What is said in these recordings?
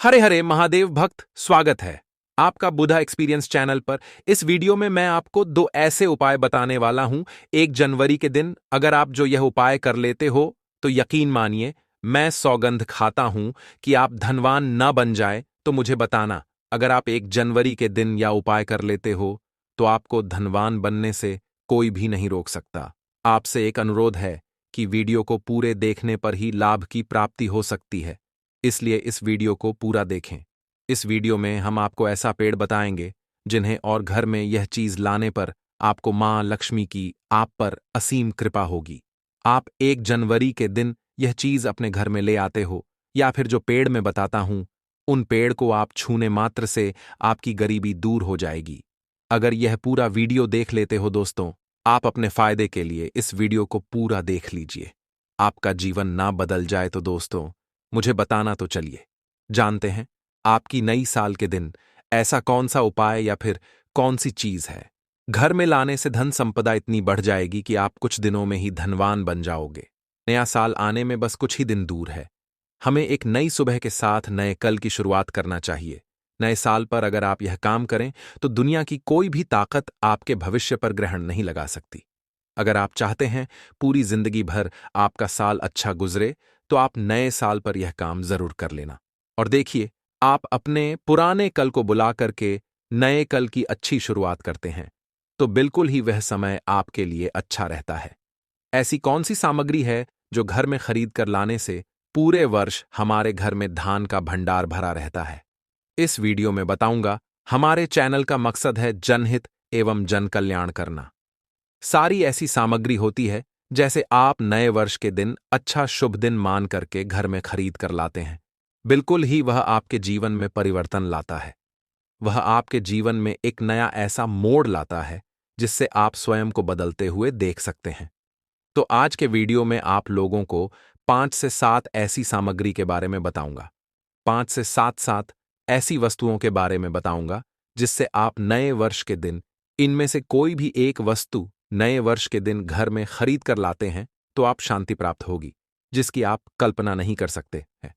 हरे हरे महादेव भक्त, स्वागत है आपका बुधा एक्सपीरियंस चैनल पर। इस वीडियो में मैं आपको दो ऐसे उपाय बताने वाला हूं। 1 जनवरी के दिन अगर आप जो यह उपाय कर लेते हो तो यकीन मानिए, मैं सौगंध खाता हूं कि आप धनवान न बन जाए। तो मुझे बताना, अगर आप 1 जनवरी के दिन यह उपाय कर लेते हो तो आपको धनवान बनने से कोई भी नहीं रोक सकता। आपसे एक अनुरोध है कि वीडियो को पूरे देखने पर ही लाभ की प्राप्ति हो सकती है, इसलिए इस वीडियो को पूरा देखें। इस वीडियो में हम आपको ऐसा पेड़ बताएंगे जिन्हें और घर में यह चीज लाने पर आपको मां लक्ष्मी की आप पर असीम कृपा होगी। आप 1 जनवरी के दिन यह चीज अपने घर में ले आते हो, या फिर जो पेड़ मैं बताता हूं उन पेड़ को आप छूने मात्र से आपकी गरीबी दूर हो जाएगी। अगर यह पूरा वीडियो देख लेते हो दोस्तों, आप अपने फायदे के लिए इस वीडियो को पूरा देख लीजिए। आपका जीवन ना बदल जाए तो दोस्तों मुझे बताना, तो चलिए जानते हैं आपकी नई साल के दिन ऐसा कौन सा उपाय या फिर कौन सी चीज है घर में लाने से धन संपदा इतनी बढ़ जाएगी कि आप कुछ दिनों में ही धनवान बन जाओगे। नया साल आने में बस कुछ ही दिन दूर है। हमें एक नई सुबह के साथ नए कल की शुरुआत करना चाहिए। नए साल पर अगर आप यह काम करें तो दुनिया की कोई भी ताकत आपके भविष्य पर ग्रहण नहीं लगा सकती। अगर आप चाहते हैं पूरी जिंदगी भर आपका साल अच्छा गुजरे, तो आप नए साल पर यह काम जरूर कर लेना। और देखिए, आप अपने पुराने कल को बुला करके नए कल की अच्छी शुरुआत करते हैं तो बिल्कुल ही वह समय आपके लिए अच्छा रहता है। ऐसी कौन सी सामग्री है जो घर में खरीद कर लाने से पूरे वर्ष हमारे घर में धान का भंडार भरा रहता है? इस वीडियो में बताऊंगा। हमारे चैनल का मकसद है जनहित एवं जन कल्याण करना। सारी ऐसी सामग्री होती है जैसे आप नए वर्ष के दिन अच्छा शुभ दिन मान करके घर में खरीद कर लाते हैं। बिल्कुल ही वह आपके जीवन में परिवर्तन लाता है। वह आपके जीवन में एक नया ऐसा मोड़ लाता है जिससे आप स्वयं को बदलते हुए देख सकते हैं। तो आज के वीडियो में आप लोगों को 5 से 7 ऐसी सामग्री के बारे में बताऊंगा। 5 से 7 ऐसी वस्तुओं के बारे में बताऊंगा जिससे आप नए वर्ष के दिन इनमें से कोई भी एक वस्तु नए वर्ष के दिन घर में खरीद कर लाते हैं तो आप शांति प्राप्त होगी, जिसकी आप कल्पना नहीं कर सकते हैं।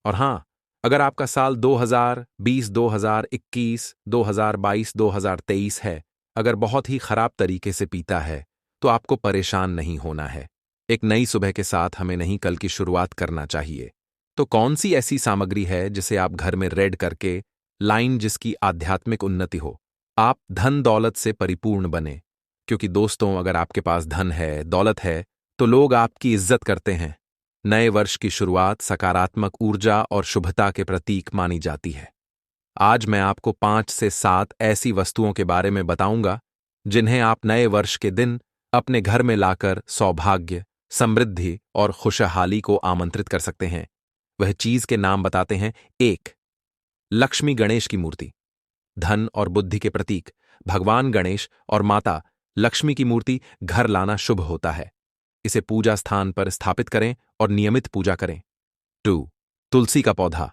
और हां, अगर आपका साल 2020, 2021, 2022, 2023 है, अगर बहुत ही खराब तरीके से बीता है तो आपको परेशान नहीं होना है। एक नई सुबह के साथ हमें नई कल की शुरुआत करना चाहिए। तो कौन सी ऐसी सामग्री है जिसे आप घर में रेड करके लाइन जिसकी आध्यात्मिक उन्नति हो, आप धन दौलत से परिपूर्ण बने? क्योंकि दोस्तों, अगर आपके पास धन है, दौलत है, तो लोग आपकी इज्जत करते हैं। नए वर्ष की शुरुआत सकारात्मक ऊर्जा और शुभता के प्रतीक मानी जाती है। आज मैं आपको 5 से 7 ऐसी वस्तुओं के बारे में बताऊंगा जिन्हें आप नए वर्ष के दिन अपने घर में लाकर सौभाग्य, समृद्धि और खुशहाली को आमंत्रित कर सकते हैं। वह चीज के नाम बताते हैं। 1, लक्ष्मी गणेश की मूर्ति। धन और बुद्धि के प्रतीक भगवान गणेश और माता लक्ष्मी की मूर्ति घर लाना शुभ होता है। इसे पूजा स्थान पर स्थापित करें और नियमित पूजा करें। 2, तुलसी का पौधा।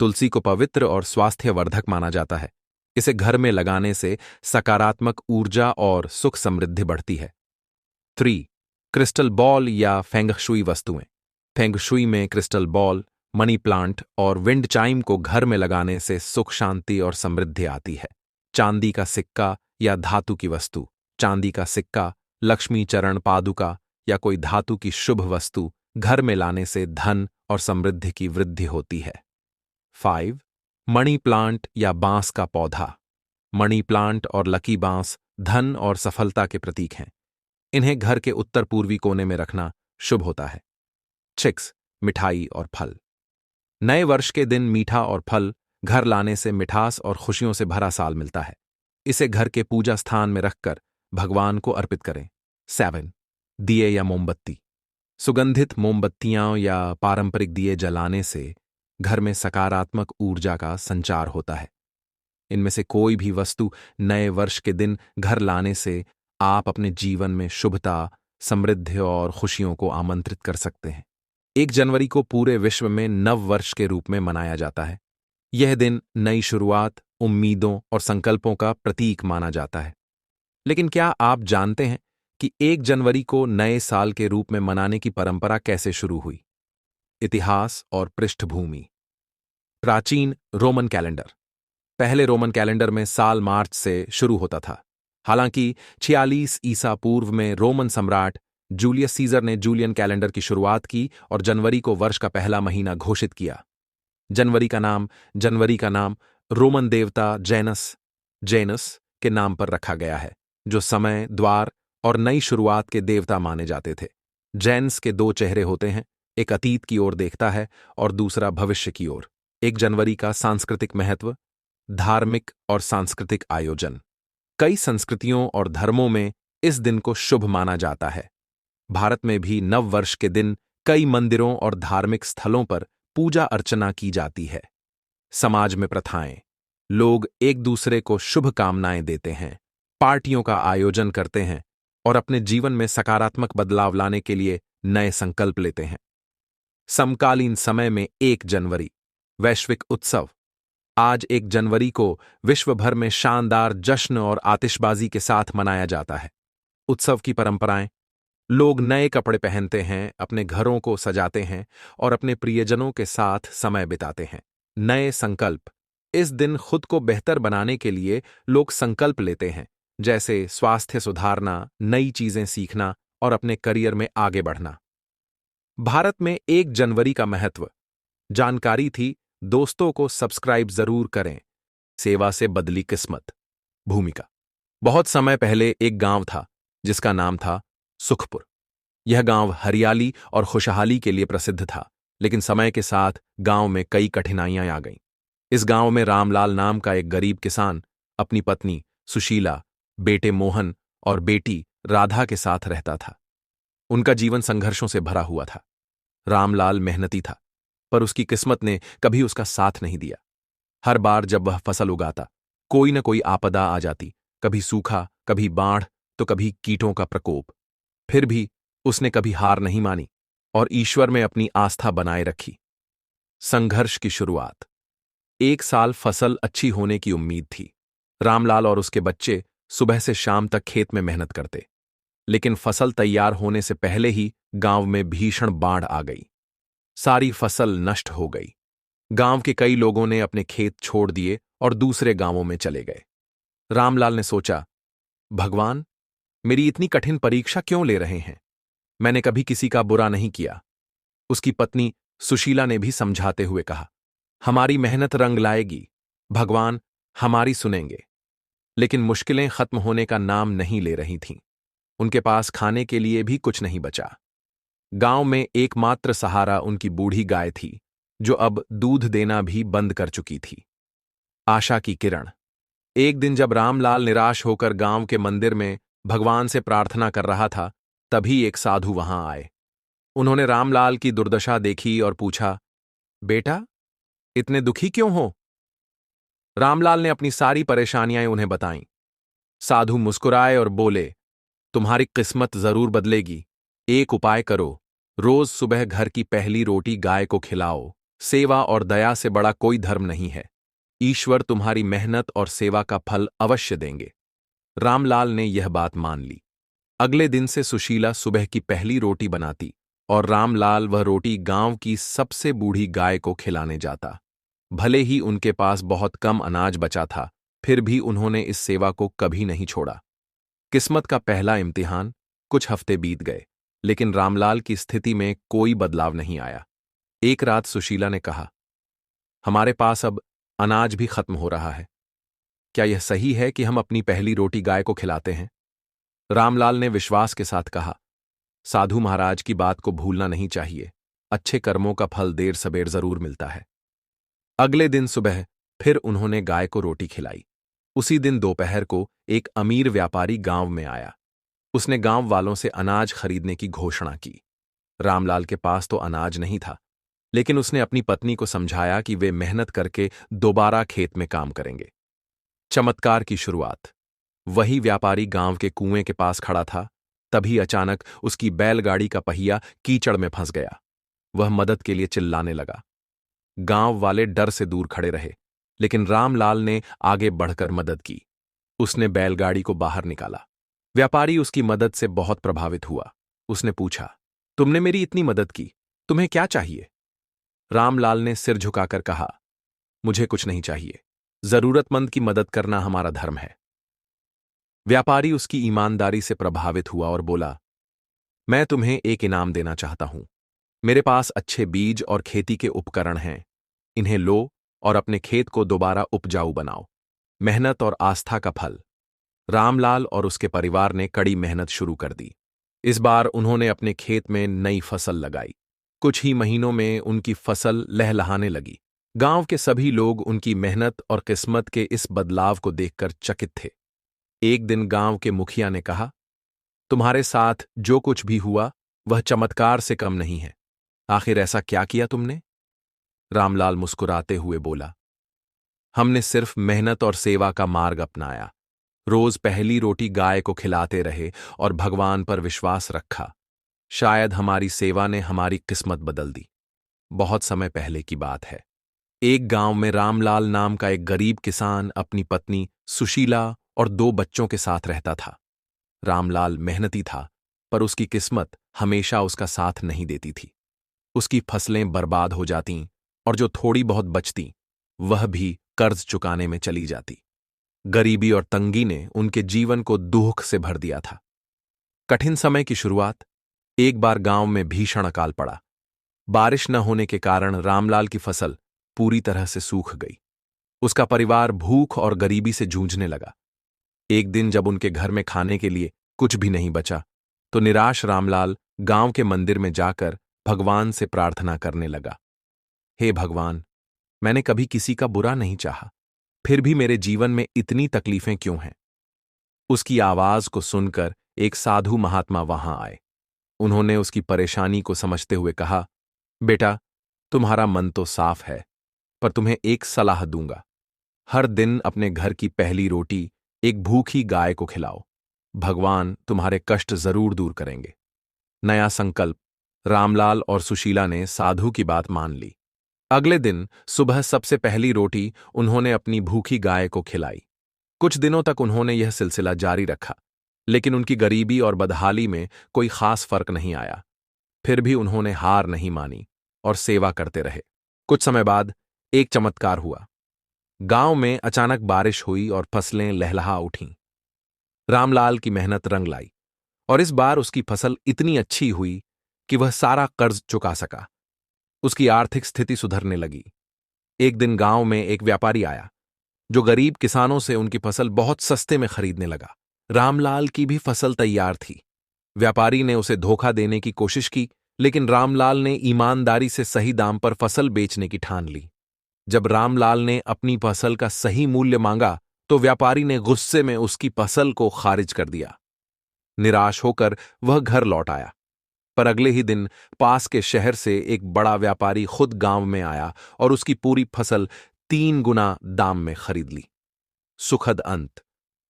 तुलसी को पवित्र और स्वास्थ्यवर्धक माना जाता है। इसे घर में लगाने से सकारात्मक ऊर्जा और सुख समृद्धि बढ़ती है। 3, क्रिस्टल बॉल या फेंगशुई वस्तुएं। फेंगशुई में क्रिस्टल बॉल, मनी प्लांट और विंड चाइम को घर में लगाने से सुख, शांति और समृद्धि आती है। चांदी का सिक्का या धातु की वस्तु। चांदी का सिक्का, लक्ष्मी चरण पादुका या कोई धातु की शुभ वस्तु घर में लाने से धन और समृद्धि की वृद्धि होती है। 5, मनी प्लांट या बांस का पौधा। मनी प्लांट और लकी बांस धन और सफलता के प्रतीक हैं। इन्हें घर के उत्तर पूर्वी कोने में रखना शुभ होता है। 6, मिठाई और फल। नए वर्ष के दिन मीठा और फल घर लाने से मिठास और खुशियों से भरा साल मिलता है। इसे घर के पूजा स्थान में रखकर भगवान को अर्पित करें। 7, दिए या मोमबत्ती। सुगंधित मोमबत्तियां या पारंपरिक दिए जलाने से घर में सकारात्मक ऊर्जा का संचार होता है। इनमें से कोई भी वस्तु नए वर्ष के दिन घर लाने से आप अपने जीवन में शुभता, समृद्धि और खुशियों को आमंत्रित कर सकते हैं। 1 जनवरी को पूरे विश्व में नव वर्ष के रूप में मनाया जाता है। यह दिन नई शुरुआत, उम्मीदों और संकल्पों का प्रतीक माना जाता है। लेकिन क्या आप जानते हैं कि 1 जनवरी को नए साल के रूप में मनाने की परंपरा कैसे शुरू हुई? इतिहास और पृष्ठभूमि। प्राचीन रोमन कैलेंडर। पहले रोमन कैलेंडर में साल मार्च से शुरू होता था। हालांकि 46 ईसा पूर्व में रोमन सम्राट जूलियस सीजर ने जूलियन कैलेंडर की शुरुआत की और जनवरी को वर्ष का पहला महीना घोषित किया। जनवरी का नाम रोमन देवता जेनस के नाम पर रखा गया है, जो समय, द्वार और नई शुरुआत के देवता माने जाते थे। जैन्स के दो चेहरे होते हैं, एक अतीत की ओर देखता है और दूसरा भविष्य की ओर। 1 जनवरी का सांस्कृतिक महत्व, धार्मिक और सांस्कृतिक आयोजन। कई संस्कृतियों और धर्मों में इस दिन को शुभ माना जाता है। भारत में भी नव वर्ष के दिन कई मंदिरों और धार्मिक स्थलों पर पूजा अर्चना की जाती है। समाज में प्रथाएं, लोग एक दूसरे को शुभकामनाएं देते हैं, पार्टियों का आयोजन करते हैं और अपने जीवन में सकारात्मक बदलाव लाने के लिए नए संकल्प लेते हैं। समकालीन समय में 1 जनवरी वैश्विक उत्सव। आज 1 जनवरी को विश्व भर में शानदार जश्न और आतिशबाजी के साथ मनाया जाता है। उत्सव की परंपराएं, लोग नए कपड़े पहनते हैं, अपने घरों को सजाते हैं और अपने प्रियजनों के साथ समय बिताते हैं। नए संकल्प, इस दिन खुद को बेहतर बनाने के लिए लोग संकल्प लेते हैं, जैसे स्वास्थ्य सुधारना, नई चीजें सीखना और अपने करियर में आगे बढ़ना। भारत में 1 जनवरी का महत्व। जानकारी थी, दोस्तों को सब्सक्राइब जरूर करें। सेवा से बदली किस्मत। भूमिका। बहुत समय पहले एक गांव था जिसका नाम था सुखपुर। यह गांव हरियाली और खुशहाली के लिए प्रसिद्ध था, लेकिन समय के साथ गांव में कई कठिनाइयां आ गईं। इस गांव में रामलाल नाम का एक गरीब किसान अपनी पत्नी सुशीला, बेटे मोहन और बेटी राधा के साथ रहता था। उनका जीवन संघर्षों से भरा हुआ था। रामलाल मेहनती था, पर उसकी किस्मत ने कभी उसका साथ नहीं दिया। हर बार जब वह फसल उगाता, कोई न कोई आपदा आ जाती, कभी सूखा, कभी बाढ़, तो कभी कीटों का प्रकोप। फिर भी उसने कभी हार नहीं मानी और ईश्वर में अपनी आस्था बनाए रखी। संघर्ष की शुरुआत। एक साल फसल अच्छी होने की उम्मीद थी। रामलाल और उसके बच्चे सुबह से शाम तक खेत में मेहनत करते, लेकिन फसल तैयार होने से पहले ही गांव में भीषण बाढ़ आ गई। सारी फसल नष्ट हो गई। गांव के कई लोगों ने अपने खेत छोड़ दिए और दूसरे गांवों में चले गए। रामलाल ने सोचा, भगवान, मेरी इतनी कठिन परीक्षा क्यों ले रहे हैं? मैंने कभी किसी का बुरा नहीं किया। उसकी पत्नी सुशीला ने भी समझाते हुए कहा, हमारी मेहनत रंग लाएगी, भगवान हमारी सुनेंगे। लेकिन मुश्किलें खत्म होने का नाम नहीं ले रही थीं। उनके पास खाने के लिए भी कुछ नहीं बचा। गांव में एकमात्र सहारा उनकी बूढ़ी गाय थी, जो अब दूध देना भी बंद कर चुकी थी। आशा की किरण। एक दिन जब रामलाल निराश होकर गांव के मंदिर में भगवान से प्रार्थना कर रहा था, तभी एक साधु वहां आए। उन्होंने रामलाल की दुर्दशा देखी और पूछा, बेटा, इतने दुखी क्यों हो? रामलाल ने अपनी सारी परेशानियां उन्हें बताईं। साधु मुस्कुराए और बोले, तुम्हारी किस्मत जरूर बदलेगी। एक उपाय करो, रोज सुबह घर की पहली रोटी गाय को खिलाओ। सेवा और दया से बड़ा कोई धर्म नहीं है। ईश्वर तुम्हारी मेहनत और सेवा का फल अवश्य देंगे। रामलाल ने यह बात मान ली। अगले दिन से सुशीला सुबह की पहली रोटी बनाती और रामलाल वह रोटी गांव की सबसे बूढ़ी गाय को खिलाने जाता। भले ही उनके पास बहुत कम अनाज बचा था, फिर भी उन्होंने इस सेवा को कभी नहीं छोड़ा। किस्मत का पहला इम्तिहान। कुछ हफ्ते बीत गए, लेकिन रामलाल की स्थिति में कोई बदलाव नहीं आया। एक रात सुशीला ने कहा, हमारे पास अब अनाज भी खत्म हो रहा है। क्या यह सही है कि हम अपनी पहली रोटी गाय को खिलाते हैं? रामलाल ने विश्वास के साथ कहा, साधु महाराज की बात को भूलना नहीं चाहिए। अच्छे कर्मों का फल देर सबेर जरूर मिलता है। अगले दिन सुबह फिर उन्होंने गाय को रोटी खिलाई। उसी दिन दोपहर को एक अमीर व्यापारी गांव में आया। उसने गांव वालों से अनाज खरीदने की घोषणा की। रामलाल के पास तो अनाज नहीं था, लेकिन उसने अपनी पत्नी को समझाया कि वे मेहनत करके दोबारा खेत में काम करेंगे। चमत्कार की शुरुआत। वही व्यापारी गांव के कुएं के पास खड़ा था, तभी अचानक उसकी बैलगाड़ी का पहिया कीचड़ में फंस गया। वह मदद के लिए चिल्लाने लगा। गांव वाले डर से दूर खड़े रहे, लेकिन रामलाल ने आगे बढ़कर मदद की। उसने बैलगाड़ी को बाहर निकाला। व्यापारी उसकी मदद से बहुत प्रभावित हुआ। उसने पूछा, तुमने मेरी इतनी मदद की, तुम्हें क्या चाहिए? रामलाल ने सिर झुकाकर कहा, मुझे कुछ नहीं चाहिए। जरूरतमंद की मदद करना हमारा धर्म है। व्यापारी उसकी ईमानदारी से प्रभावित हुआ और बोला, मैं तुम्हें एक इनाम देना चाहता हूं। मेरे पास अच्छे बीज और खेती के उपकरण हैं। इन्हें लो और अपने खेत को दोबारा उपजाऊ बनाओ। मेहनत और आस्था का फल। रामलाल और उसके परिवार ने कड़ी मेहनत शुरू कर दी। इस बार उन्होंने अपने खेत में नई फसल लगाई। कुछ ही महीनों में उनकी फसल लहलहाने लगी। गांव के सभी लोग उनकी मेहनत और किस्मत के इस बदलाव को देखकर चकित थे। एक दिन गांव के मुखिया ने कहा, तुम्हारे साथ जो कुछ भी हुआ वह चमत्कार से कम नहीं है। आखिर ऐसा क्या किया तुमने? रामलाल मुस्कुराते हुए बोला, हमने सिर्फ मेहनत और सेवा का मार्ग अपनाया। रोज पहली रोटी गाय को खिलाते रहे और भगवान पर विश्वास रखा। शायद हमारी सेवा ने हमारी किस्मत बदल दी। बहुत समय पहले की बात है। एक गांव में रामलाल नाम का एक गरीब किसान अपनी पत्नी सुशीला और 2 बच्चों के साथ रहता था। रामलाल मेहनती था, पर उसकी किस्मत हमेशा उसका साथ नहीं देती थी। उसकी फसलें बर्बाद हो जातीं और जो थोड़ी बहुत बचतीं, वह भी कर्ज चुकाने में चली जाती। गरीबी और तंगी ने उनके जीवन को दुख से भर दिया था। कठिन समय की शुरुआत। एक बार गांव में भीषण अकाल पड़ा। बारिश न होने के कारण रामलाल की फसल पूरी तरह से सूख गई। उसका परिवार भूख और गरीबी से जूझने लगा। एक दिन जब उनके घर में खाने के लिए कुछ भी नहीं बचा, तो निराश रामलाल गांव के मंदिर में जाकर भगवान से प्रार्थना करने लगा। हे भगवान, मैंने कभी किसी का बुरा नहीं चाहा, फिर भी मेरे जीवन में इतनी तकलीफें क्यों हैं? उसकी आवाज को सुनकर एक साधु महात्मा वहां आए। उन्होंने उसकी परेशानी को समझते हुए कहा, बेटा, तुम्हारा मन तो साफ है, पर तुम्हें एक सलाह दूंगा। हर दिन अपने घर की पहली रोटी एक भूखी गाय को खिलाओ। भगवान तुम्हारे कष्ट जरूर दूर करेंगे। नया संकल्प। रामलाल और सुशीला ने साधु की बात मान ली। अगले दिन सुबह सबसे पहली रोटी उन्होंने अपनी भूखी गाय को खिलाई। कुछ दिनों तक उन्होंने यह सिलसिला जारी रखा, लेकिन उनकी गरीबी और बदहाली में कोई खास फर्क नहीं आया। फिर भी उन्होंने हार नहीं मानी और सेवा करते रहे। कुछ समय बाद एक चमत्कार हुआ। गांव में अचानक बारिश हुई और फसलें लहलहा उठीं। रामलाल की मेहनत रंग लाई और इस बार उसकी फसल इतनी अच्छी हुई कि वह सारा कर्ज चुका सका। उसकी आर्थिक स्थिति सुधरने लगी। एक दिन गांव में एक व्यापारी आया, जो गरीब किसानों से उनकी फसल बहुत सस्ते में खरीदने लगा। रामलाल की भी फसल तैयार थी। व्यापारी ने उसे धोखा देने की कोशिश की, लेकिन रामलाल ने ईमानदारी से सही दाम पर फसल बेचने की ठान ली। जब रामलाल ने अपनी फसल का सही मूल्य मांगा, तो व्यापारी ने गुस्से में उसकी फसल को खारिज कर दिया। निराश होकर वह घर लौट आया, पर अगले ही दिन पास के शहर से एक बड़ा व्यापारी खुद गांव में आया और उसकी पूरी फसल 3 गुना दाम में खरीद ली। सुखद अंत।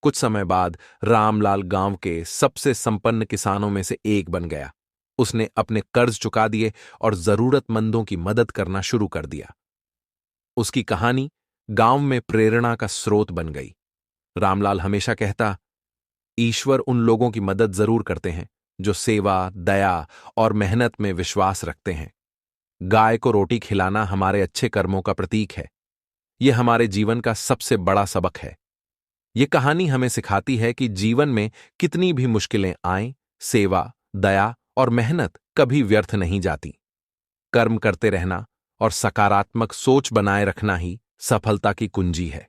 कुछ समय बाद रामलाल गांव के सबसे संपन्न किसानों में से एक बन गया। उसने अपने कर्ज चुका दिए और जरूरतमंदों की मदद करना शुरू कर दिया। उसकी कहानी गांव में प्रेरणा का स्रोत बन गई। रामलाल हमेशा कहता, ईश्वर उन लोगों की मदद जरूर करते हैं जो सेवा, दया और मेहनत में विश्वास रखते हैं। गाय को रोटी खिलाना हमारे अच्छे कर्मों का प्रतीक है। यह हमारे जीवन का सबसे बड़ा सबक है। यह कहानी हमें सिखाती है कि जीवन में कितनी भी मुश्किलें आएं, सेवा, दया और मेहनत कभी व्यर्थ नहीं जाती। कर्म करते रहना और सकारात्मक सोच बनाए रखना ही सफलता की कुंजी है।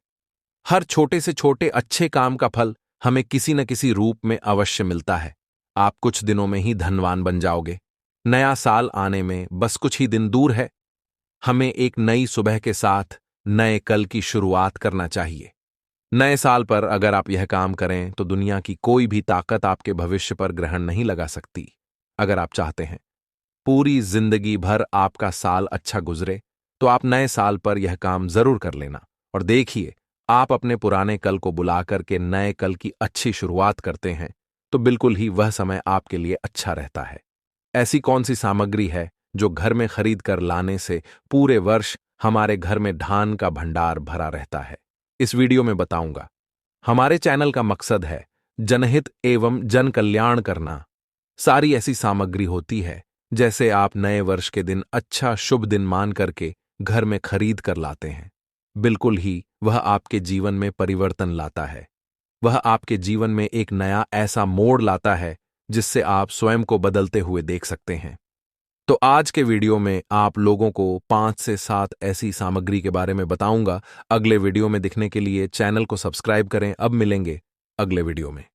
हर छोटे से छोटे अच्छे काम का फल हमें किसी न किसी रूप में अवश्य मिलता है। आप कुछ दिनों में ही धनवान बन जाओगे। नया साल आने में बस कुछ ही दिन दूर है। हमें एक नई सुबह के साथ नए कल की शुरुआत करना चाहिए। नए साल पर अगर आप यह काम करें तो दुनिया की कोई भी ताकत आपके भविष्य पर ग्रहण नहीं लगा सकती। अगर आप चाहते हैं पूरी जिंदगी भर आपका साल अच्छा गुजरे, तो आप नए साल पर यह काम जरूर कर लेना और देखिए, आप अपने पुराने कल को बुलाकर के नए कल की अच्छी शुरुआत करते हैं तो बिल्कुल ही वह समय आपके लिए अच्छा रहता है। ऐसी कौन सी सामग्री है जो घर में खरीद कर लाने से पूरे वर्ष हमारे घर में धान का भंडार भरा रहता है? इस वीडियो में बताऊंगा। हमारे चैनल का मकसद है जनहित एवं जन कल्याण करना। सारी ऐसी सामग्री होती है जैसे आप नए वर्ष के दिन अच्छा शुभ दिन मान करके घर में खरीद कर लाते हैं। बिल्कुल ही वह आपके जीवन में परिवर्तन लाता है। वह आपके जीवन में एक नया ऐसा मोड़ लाता है जिससे आप स्वयं को बदलते हुए देख सकते हैं। तो आज के वीडियो में आप लोगों को 5 से 7 ऐसी सामग्री के बारे में बताऊंगा। अगले वीडियो में दिखने के लिए चैनल को सब्सक्राइब करें। अब मिलेंगे अगले वीडियो में।